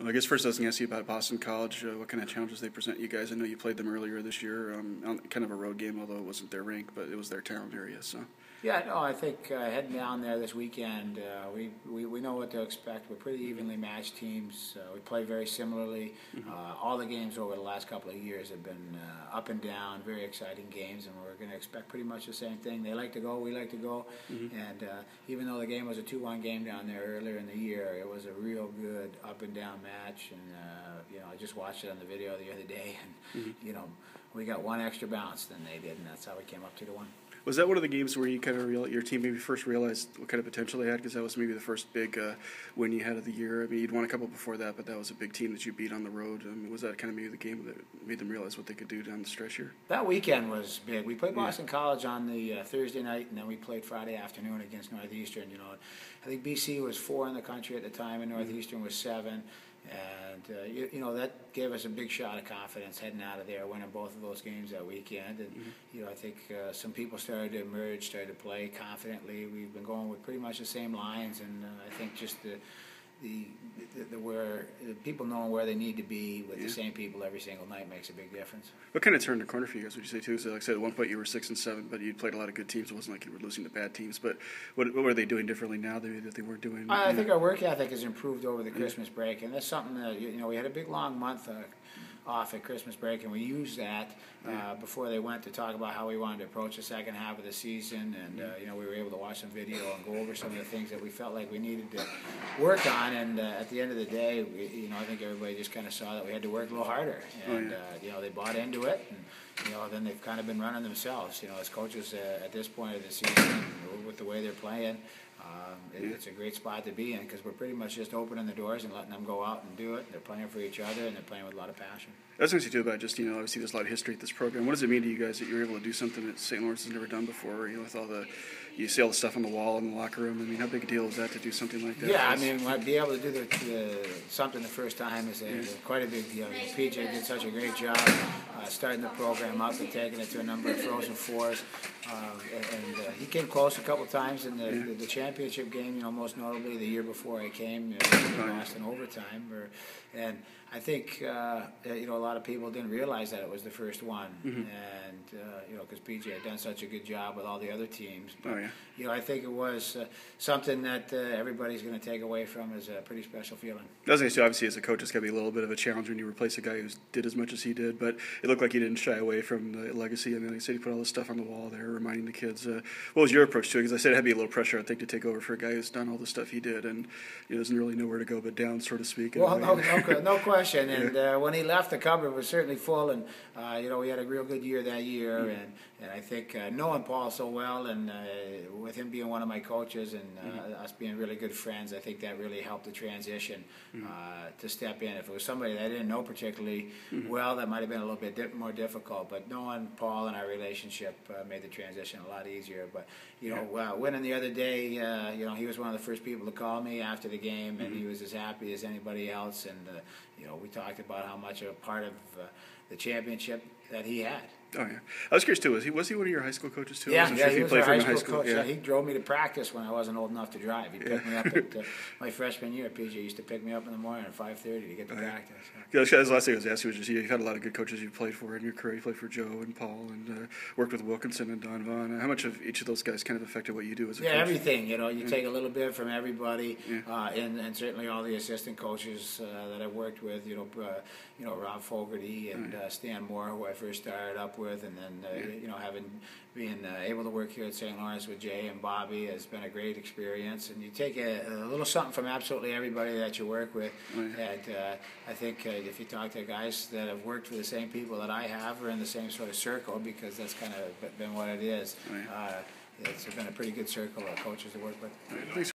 Well, I guess first I was going to ask you about Boston College. What kind of challenges they present you guys? I know you played them earlier this year, on kind of a road game, although it wasn't their rink, but it was their town area. So. Yeah, no, I think heading down there this weekend, we know what to expect. We're pretty evenly matched teams. We play very similarly. All the games over the last couple of years have been up and down, very exciting games, and we're going to expect pretty much the same thing. They like to go, we like to go, and even though the game was a 2-1 game down there earlier in the year, it was a real good up and down match. And I just watched it on the video the other day, and we got one extra bounce than they did, and that's how we came up 2-1. Was that one of the games where you kind of your team maybe first realized what kind of potential they had? Because that was maybe the first big win you had of the year. I mean, you'd won a couple before that, but that was a big team that you beat on the road. I mean, was that kind of maybe the game that made them realize what they could do down the stretch here? That weekend was big. We played Boston College on the Thursday night, and then we played Friday afternoon against Northeastern. I think BC was 4 in the country at the time, and Northeastern was 7. And that gave us a big shot of confidence heading out of there, winning both of those games that weekend. And I think some people started to emerge, started to play confidently. We've been going with pretty much the same lines, and I think just where people knowing where they need to be with the same people every single night makes a big difference. What kind of turned the corner for you guys, would you say, too? So like I said, at one point you were 6 and 7, but you played a lot of good teams. It wasn't like you were losing to bad teams. But what were they doing differently now that they weren't doing? I think our work ethic has improved over the Christmas break, and that's something that we had a big long month off at Christmas break, and we used that before they went to talk about how we wanted to approach the second half of the season. And we were able to watch some video and go over some of the things that we felt like we needed to work on. And at the end of the day, I think everybody just kind of saw that we had to work a little harder. And they bought into it. And then they've kind of been running themselves. As coaches at this point of the season, with the way they're playing, it's a great spot to be in, because we're pretty much just opening the doors and letting them go out and do it. They're playing for each other, and they're playing with a lot of passion. That's what you do about just, obviously there's a lot of history at this program. What does it mean to you guys that you're able to do something that St. Lawrence has never done before? With you see all the stuff on the wall in the locker room. I mean, how big a deal is that to do something like that? Yeah, I mean, be able to do something the first time is quite a big deal. PJ did such a great job starting the program up and taking it to a number of Frozen Fours. And he came close a couple times in the championship game, most notably the year before I came, we lost in overtime. And I think, a lot of people didn't realize that it was the first one. And, because PJ had done such a good job with all the other teams. But, I think it was something that everybody's going to take away from as a pretty special feeling. I was going to say, obviously, as a coach, it's got to be a little bit of a challenge when you replace a guy who did as much as he did. But it looked like he didn't shy away from the legacy. I mean, like I said, he put all this stuff on the wall there, reminding the kids. What was your approach to it? Because I said it had to be a little pressure, I think, to take over for a guy who's done all the stuff he did and doesn't really know where to go but down, so to speak. Well, no question. And when he left, the cupboard was certainly full. And, we had a real good year that year. And I think knowing Paul so well, and with him being one of my coaches and us being really good friends, I think that really helped the transition to step in. If it was somebody that I didn't know particularly well, that might have been a little bit more difficult. But knowing Paul and our relationship made the transition a lot easier. But, winning the other day, he was one of the first people to call me after the game, and he was as happy as anybody else. And, we talked about how much a part of the championship that he had. Oh, yeah. I was curious, too. Was he one of your high school coaches, too? Yeah, he was our high school coach. Yeah, he drove me to practice when I wasn't old enough to drive. He picked me up at my freshman year. PJ used to pick me up in the morning at 5:30 to get to practice. Yeah, that's the last thing I was asking. You've had a lot of good coaches you've played for in your career. You played for Joe and Paul and worked with Wilkinson and Don Vaughn. How much of each of those guys kind of affected what you do as a coach? Yeah, everything. You take a little bit from everybody, and certainly all the assistant coaches that I worked with. Rob Fogarty and Stan Moore, who I first started up with, and then being able to work here at St. Lawrence with Jay and Bobby has been a great experience. And you take a little something from absolutely everybody that you work with. And I think if you talk to guys that have worked for the same people that I have, or in the same sort of circle, because that's kind of been what it is, it's been a pretty good circle of coaches to work with. Thanks.